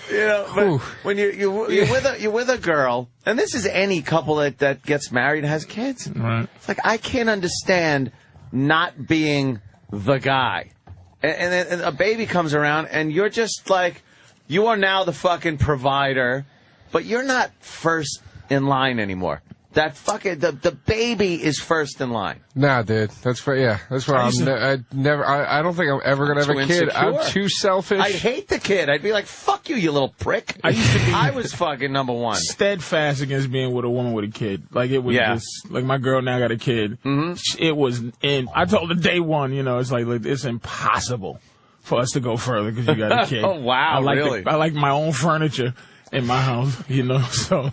You know, but when you're with a girl, and this is any couple that gets married and has kids. Right. It's like, I can't understand not being the guy. And then a baby comes around, and you're just like, you are now the fucking provider, but you're not first in line anymore. That fucking the baby is first in line. Nah, dude. That's why I don't think I'm ever gonna have a kid. Insecure. I'm too selfish. I'd hate the kid. I'd be like, fuck you, you little prick. I was fucking number one. Steadfast against being with a woman with a kid. Like, it was just, like, my girl now got a kid. It was, I told her day one, you know, it's like it's impossible for us to go further because you got a kid. Oh, wow, really? I like my own furniture in my house, you know, so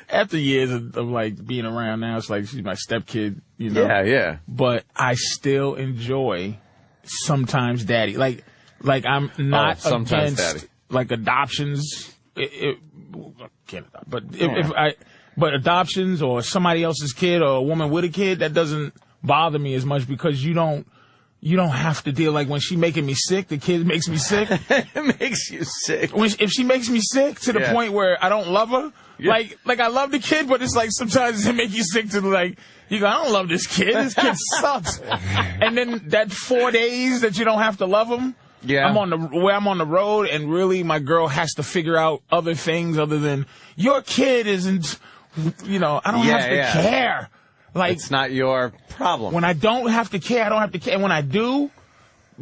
after years of like being around now, it's like she's my stepkid, you know. Yeah. But I still enjoy sometimes daddy. Like I'm not sometimes against daddy. Like adoptions. Can't adopt, but adoptions or somebody else's kid or a woman with a kid, that doesn't bother me as much because you don't have to deal, like when she making me sick, the kid makes me sick. It makes you sick. If she makes me sick to the point where I don't love her, like I love the kid, but it's like sometimes it make you sick to like, you go, I don't love this kid. This kid sucks. And then that 4 days that you don't have to love him. Yeah. I'm on the road, and really my girl has to figure out other things other than your kid isn't, you know, I don't have to care. Like, it's not your problem. When I don't have to care, I don't have to care. And when I do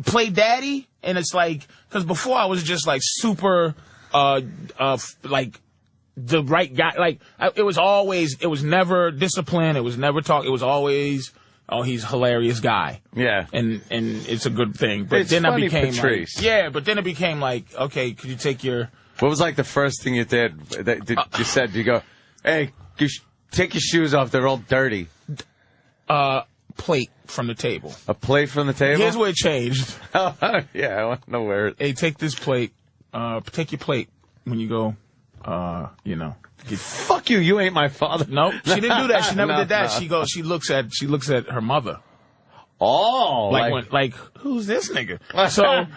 play daddy, and it's like, because before I was just like super, like the right guy. Like, it was never discipline. It was never talk. It was always, oh, he's a hilarious guy. Yeah. And it's a good thing. But it's then funny, I became Patrice. like, but then it became like, okay, could you take your... What was like the first thing you did? You said, you go, hey, take your shoes off. They're all dirty. Plate from the table. A plate from the table? Here's where it changed. Yeah, I want to know where. Hey, take this plate. Take your plate when you go, you know. Fuck you, you ain't my father. Nope, she didn't do that. She never did that. No. She looks at her mother. Oh. Like, who's this nigga? So,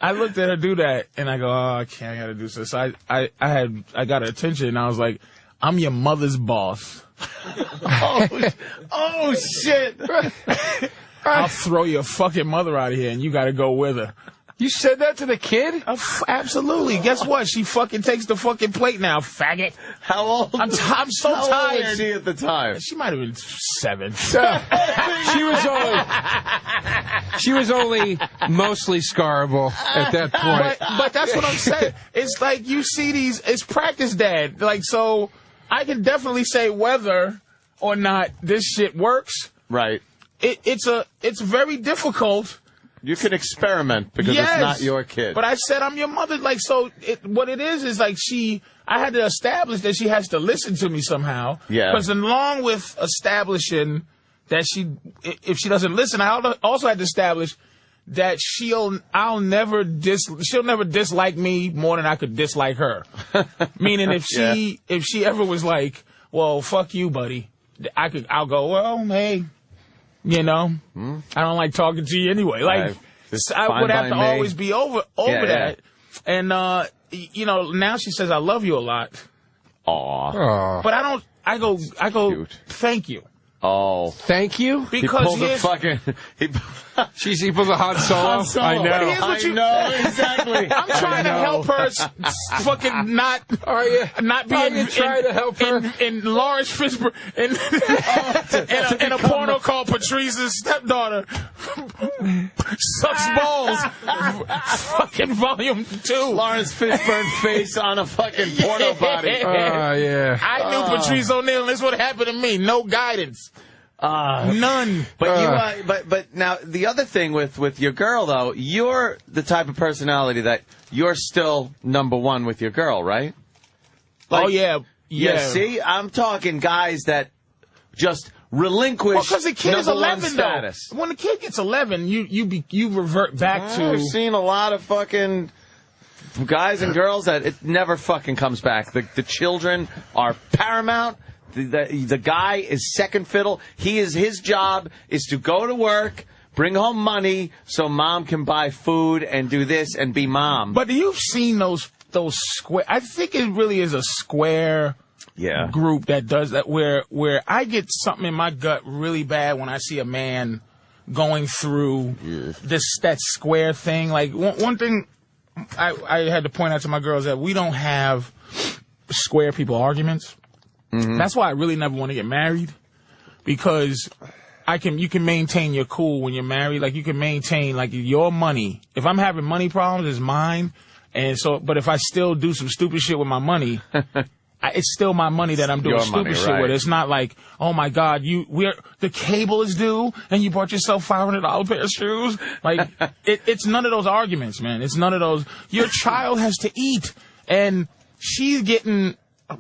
I looked at her do that, and I go, oh, okay, I gotta do this. So I got her attention, and I was like, I'm your mother's boss. Oh, shit. I'll throw your fucking mother out of here, and you gotta go with her. You said that to the kid? Absolutely. Guess what? She fucking takes the fucking plate now, faggot. How old? I'm so tired. How old was she at the time? She might have been 7. She was only mostly scarable at that point. But that's what I'm saying. It's like you see these. It's practice dad. Like, so I can definitely say whether or not this shit works. Right. It's very difficult. You can experiment because it's not your kid. But I said I'm your mother. Like, so what it is like I had to establish that she has to listen to me somehow. Yeah. Because along with establishing that if she doesn't listen, I also had to establish that she'll never dislike me more than I could dislike her. Meaning if she ever was like, well, fuck you, buddy, I'll go, well, hey. You know, I don't like talking to you anyway. Like, I would have to always be over that. And, you know, now she says, I love you a lot. Aww. But I go, cute. Thank you. Oh. Thank you? Because he pulls a Han Solo. I know. But here's what I know, exactly. I'm trying to help her fucking not be trying to help her? in Lawrence Fishburne in a porno called Patrice's Stepdaughter Sucks Balls. Fucking volume 2. Lawrence Fishburne face on a fucking porno body. Yeah. I knew Patrice O'Neal, and this is what happened to me. No guidance. None. But now the other thing with your girl though, you're the type of personality that you're still number one with your girl, right? Like, yeah. See, I'm talking guys that just relinquish because the kid is 11 status. Though. When the kid gets 11, you revert back to. I've seen a lot of fucking guys and girls that it never fucking comes back. The children are paramount. The guy is second fiddle. His job is to go to work, bring home money so mom can buy food and do this and be mom. But you've seen those square. I think it really is a square group that does that. Where I get something in my gut really bad when I see a man going through that square thing. Like one thing I had to point out to my girls that we don't have square people arguments. That's why I really never want to get married, because you can maintain your cool when you're married. Like, you can maintain, like, your money. If I'm having money problems, it's mine. And so, but if I still do some stupid shit with my money, it's still my money that I'm doing stupid shit with. It's not like, oh my God, the cable is due and you bought yourself $500 pair of shoes. Like, it's none of those arguments, man. It's none of those. Your child has to eat, and she's getting,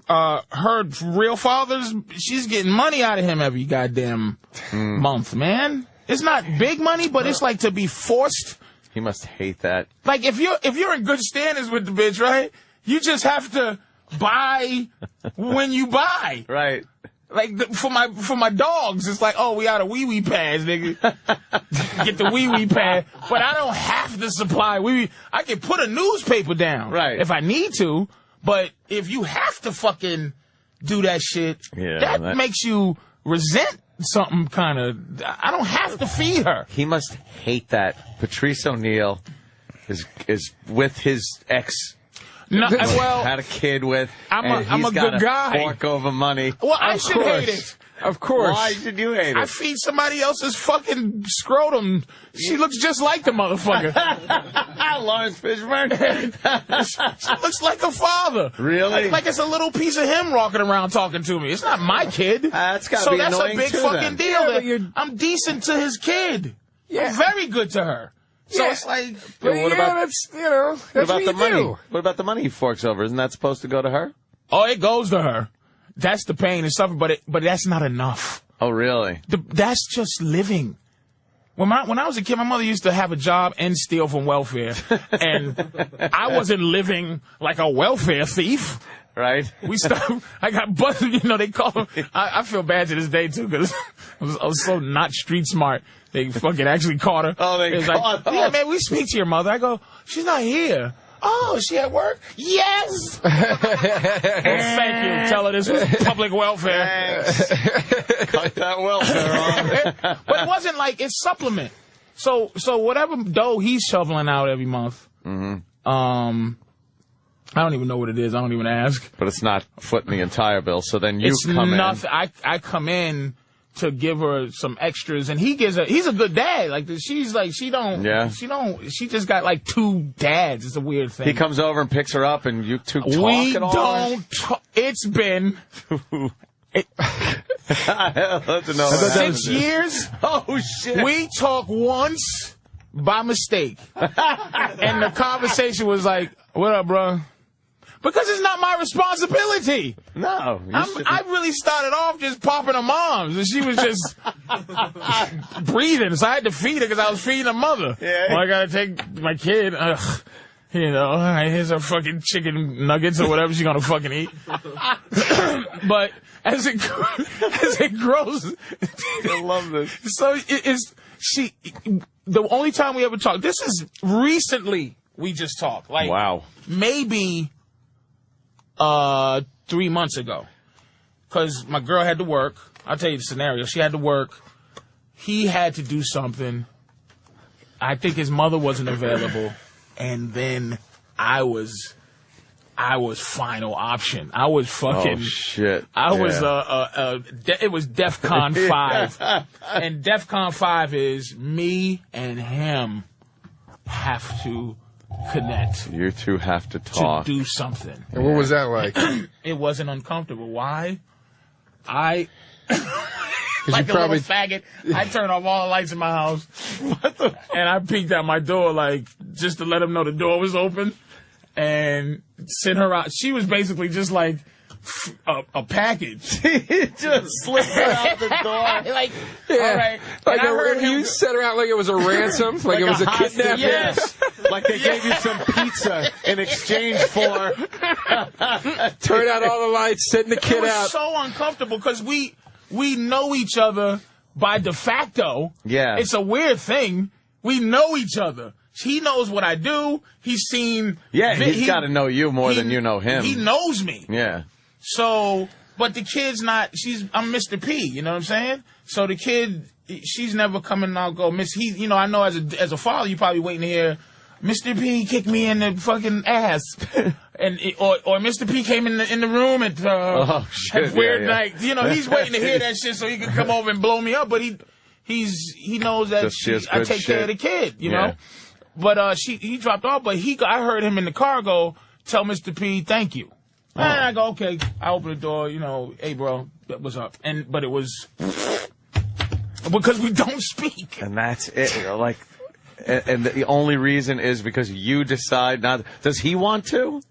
her real father's, she's getting money out of him every goddamn month, man. It's not big money, but it's like to be forced. He must hate that. Like, if you're in good standings with the bitch, right? You just have to buy when you buy. Right. Like, for my dogs, it's like, oh, we out of wee-wee pads, nigga. Get the wee-wee pad. But I don't have to supply wee-wee. I can put a newspaper down. Right. If I need to. But if you have to fucking do that shit, that makes you resent something kind of. I don't have to feed her. He must hate that. Patrice O'Neal is with his ex. No, well, had a kid with. I'm a good guy. Fork over money. Well, I should hate it. Of course. Why should you hate it? I feed somebody else's fucking scrotum. She looks just like the motherfucker. Lawrence Fishburne. She looks like her father. Really? Like it's a little piece of him walking around talking to me. It's not my kid. That's gotta be annoying. So that's a big too, fucking then. deal. I'm decent to his kid. Yeah. I'm very good to her. So it's like, what about, that's, that's what about the money? Do. What about the money he forks over? Isn't that supposed to go to her? Oh, it goes to her. That's the pain and suffering, but that's not enough. Oh, really? That's just living. When I was a kid, my mother used to have a job and steal from welfare, and I wasn't living like a welfare thief. Right? I got busted. They call them. I feel bad to this day too, because I was so not street smart. They fucking actually caught her. Oh, they caught her. Yeah, man, we speak to your mother. I go, she's not here. Oh, is she at work? Yes! Well, thank you. Tell her this was public welfare. Cut that welfare on. But it wasn't like, it's supplement. So whatever dough he's shoveling out every month, I don't even know what it is. I don't even ask. But it's not footing the entire bill, so then you come in. I come in to give her some extras, and he's a good dad. Like, she just got like two dads. It's a weird thing. He comes over and picks her up, and you two talk at all? It's been 6 years. Oh, shit. We talk once by mistake. And the conversation was like, what up, bro? Because it's not my responsibility. No. I really started off just popping her moms, and she was just breathing, so I had to feed her because I was feeding her mother. Yeah. Well, I gotta take my kid. All right, here's her fucking chicken nuggets or whatever she's gonna fucking eat. But as it grows, I love this. So the only time we ever talk. This is recently we just talked. Like, wow, maybe 3 months ago, because my girl had to work. I'll tell you the scenario. She had to work. He had to do something. I think his mother wasn't available. And then I was final option. I was fucking. Oh, shit. It was DEFCON 5. And DEFCON 5 is me and him have to connect. You two have to talk. To do something. And what was that like? It wasn't uncomfortable. Why? Like a little faggot, I turned off all the lights in my house. And I peeked out my door, like, just to let him know the door was open. And sent her out. She was basically just like a package. He just slipped her out the door. Like, all right. Like you set her out like it was a ransom, like it was a kidnapping. Yes. Like they gave you some pizza in exchange for. Turn out all the lights, send the kid out. It was so uncomfortable because we know each other by de facto. Yeah. It's a weird thing. We know each other. He knows what I do. He's seen... Yeah, he's got to know you more than you know him. He knows me. Yeah. So, but the kid's not... I'm Mr. P, you know what I'm saying? So the kid, she's never coming out go, I know as a father, you probably waiting to hear, Mr. P kicked me in the fucking ass. Or Mr. P came in the room at weird night. You know, he's waiting to hear that shit so he can come over and blow me up, but he knows that I take care of the kid, you know? But he dropped off, but I heard him in the car go, tell Mr. P thank you. And I go, okay. I open the door, hey bro, what's up? But it was because we don't speak. And that's it. And the only reason is because you decide not. Does he want to?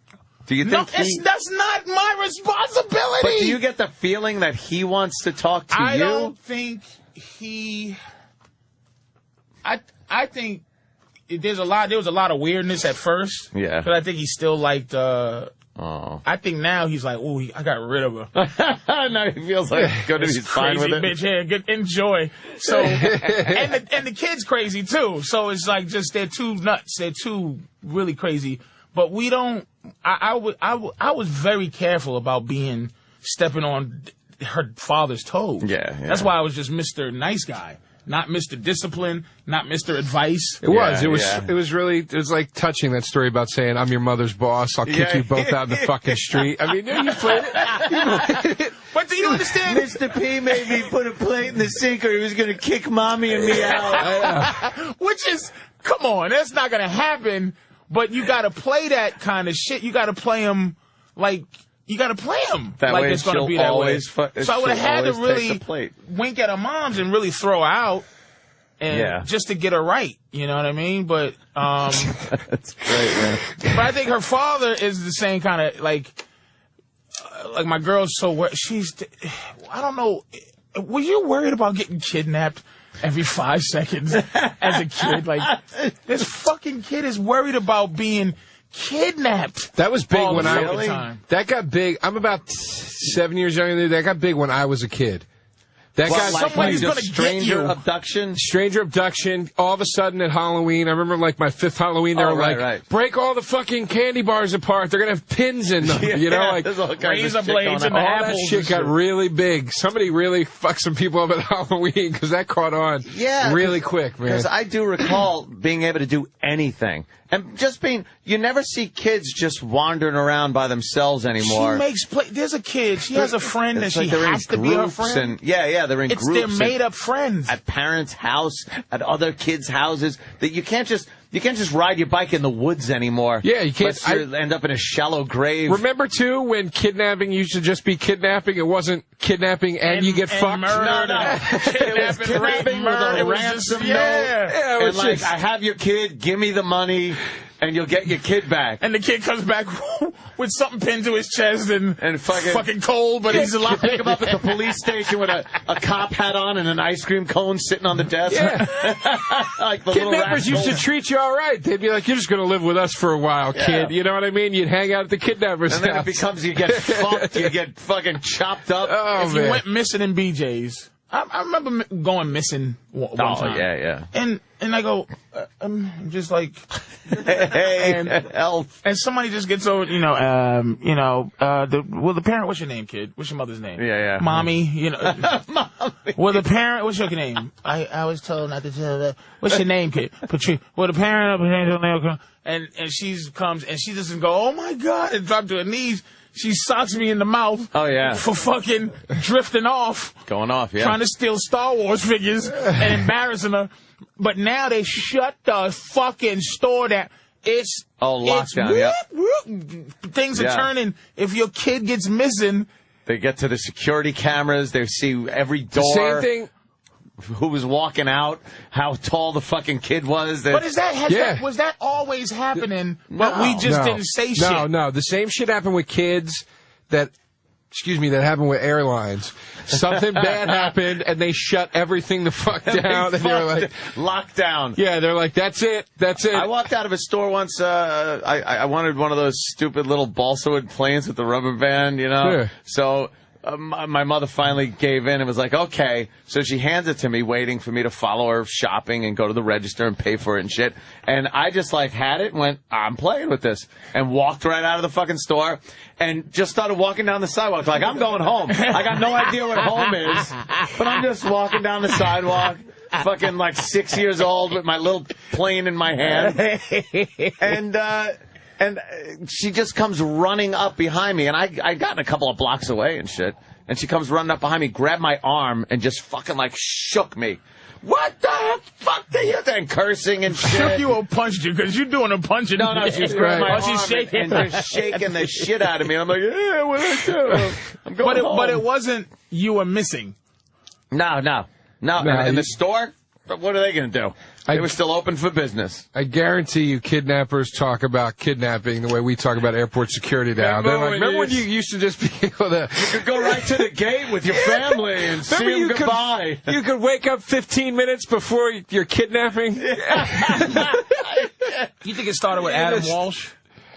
Do you think that's not my responsibility. But do you get the feeling that he wants to talk to you? I don't think he... I think there was a lot of weirdness at first. Yeah. But I think he still liked... I think now he's like, ooh, I got rid of her. Now he feels like he's fine with it. Bitch, yeah, enjoy. So, and the kid's crazy too. So it's like they're too nuts. They're too really crazy. But we don't. I was very careful about stepping on her father's toes. Yeah. That's why I was just Mr. Nice Guy. Not Mr. Discipline, not Mr. Advice. It was like touching, that story about saying, I'm your mother's boss, I'll kick you both out in the fucking street. I mean, you played it. But do you understand? Mr. P made me put a plate in the sink or he was going to kick mommy and me out. Which is, come on, that's not going to happen. But you got to play that kind of shit. You got to play him like... You got to play him that like way it's going to be that way. So I would have had to really wink at her moms and really throw her out, and just to get her right. You know what I mean? But that's great, man. But I think her father is the same kind of like my girl's I don't know. Were you worried about getting kidnapped every 5 seconds as a kid? Like this fucking kid is worried about being kidnapped. That was big when that got big. I'm about 7 years younger than you. That got big when I was a kid. That guy, somebody's going to get you. Stranger abduction. All of a sudden at Halloween, I remember like my 5th Halloween, they were break all the fucking candy bars apart. They're going to have pins in them. You know, like razor blades and all apples. That shit got really big. Somebody really fucked some people up at Halloween because that caught on really quick, man. Because I do recall being able to do anything. And you never see kids just wandering around by themselves anymore. She makes there's a kid, she has a friend and she has to be her friend. They're in groups. They're made up friends. At parents' house, at other kids' houses. That you can't just ride your bike in the woods anymore. Yeah, you can't. End up in a shallow grave. Remember, too, when kidnapping used to just be kidnapping? It wasn't kidnapping and you get fucked? Murder. No. Kidnapping with a ransom note. Yeah. And like, I have your kid, give me the money, and you'll get your kid back. And the kid comes back with something pinned to his chest and fucking cold, but he's alive. You pick him up at the police station with a cop hat on and an ice cream cone sitting on the desk. Yeah. Like the kidnappers used to treat you all right. They'd be like, you're just going to live with us for a while, kid. You know what I mean? You'd hang out at the kidnapper's house. And then it becomes you get fucked, you get fucking chopped up. If you went missing in BJ's. I remember going missing one time. Yeah. And I go, I'm just like, hey, elf. And somebody just gets over, the parent, what's your name, kid? What's your mother's name? Yeah. Mommy, Mommy. Well, the parent, what's your name? I was told not to tell that. What's your name, kid? Patrice. Well, the parent, and she comes and she doesn't go, oh my God, and drop to her knees. She socks me in the mouth. Oh, yeah. For fucking drifting off. Going off, yeah. Trying to steal Star Wars figures and embarrassing her. But now they shut the fucking store down. Lockdown, Things are turning. If your kid gets missing. They get to the security cameras. They see every door. Same thing. Who was walking out, how tall the fucking kid was. But was that always happening, but we just didn't say shit? No. The same shit happened with kids that happened with airlines. Something bad happened, and they shut everything the fuck down, and they were like... Lockdown. Yeah, they're like, that's it. I walked out of a store once, I wanted one of those stupid little balsa wood planes with the rubber band, Yeah. So... my mother finally gave in and was like, okay. So she hands it to me, waiting for me to follow her shopping and go to the register and pay for it and shit. And I just like had it and went, I'm playing with this. And walked right out of the fucking store and just started walking down the sidewalk like, I'm going home. I got no idea what home is, but I'm just walking down the sidewalk. Fucking like 6 years old with my little plane in my hand. And she just comes running up behind me, and I got a couple of blocks away and shit. And she comes running up behind me, grabbed my arm, and just fucking like shook me. What the fuck do you think? Cursing and shit. Shook you or punched you? Because you're doing a punching. No, she's grabbed my arm she's shaking. and just shaking the shit out of me. I'm like, yeah, what did I do? I'm going home. But it wasn't you were missing. No. In the store? But what are they going to do? They were still open for business. I guarantee you kidnappers talk about kidnapping the way we talk about airport security now. They're like, remember when you used to just be able to... You could go right to the gate with your family and see them goodbye. You could wake up 15 minutes before you're kidnapping? You think it started with Adam Walsh?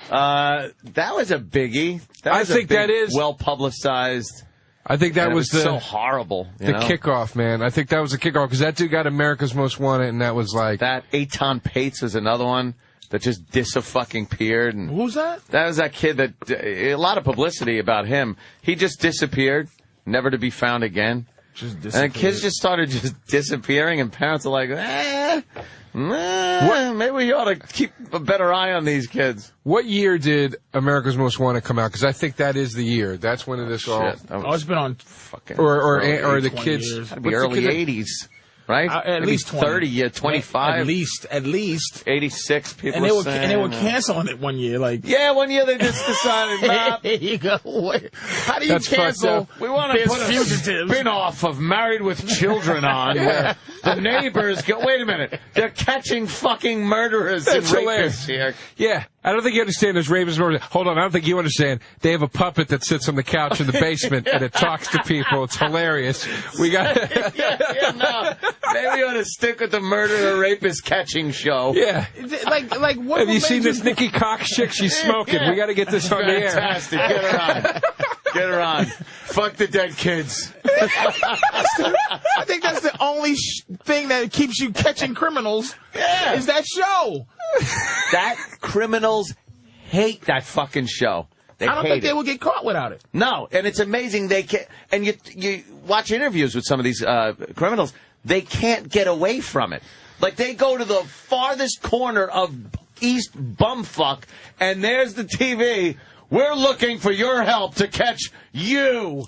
That was a biggie. That is well-publicized... I think that was so horrible. The kickoff, man. I think that was the kickoff because that dude got America's Most Wanted, and that was like that. Eitan Pates was another one that just disappeared. And who's that? That was that kid that a lot of publicity about him. He just disappeared, never to be found again. And kids just started just disappearing, and parents are like, maybe we ought to keep a better eye on these kids. What year did America's Most Wanted come out? Because I think that is the year. That's when this all... it's been on fucking... Or the kids... It'd be early 80s. Right? At least 20. 30, yeah, 25. At least. 86 people and they were canceling it one year. Like, yeah, one year they just decided, nah. Here you go. How do you cancel? We want to put a spin-off of Married with Children on where the neighbors go, wait a minute, they're catching fucking murderers and rapists here. Yeah. I don't think you understand there's rapists. Hold on, I don't think you understand. They have a puppet that sits on the couch in the basement and it talks to people. It's hilarious. We got no. Maybe you ought to stick with the murderer rapist catching show. Yeah. Like what? Have you seen this Nikki Cox chick? She's smoking. We got to get this on the air. Fantastic. Get her on. Get her on. Fuck the dead kids. I think that's the only thing that keeps you catching criminals. Yeah. Is that show. That criminals hate that fucking show. I don't think they will get caught without it. No, and it's amazing they can. And you watch interviews with some of these criminals. They can't get away from it. Like they go to the farthest corner of East Bumfuck, and there's the TV. We're looking for your help to catch you.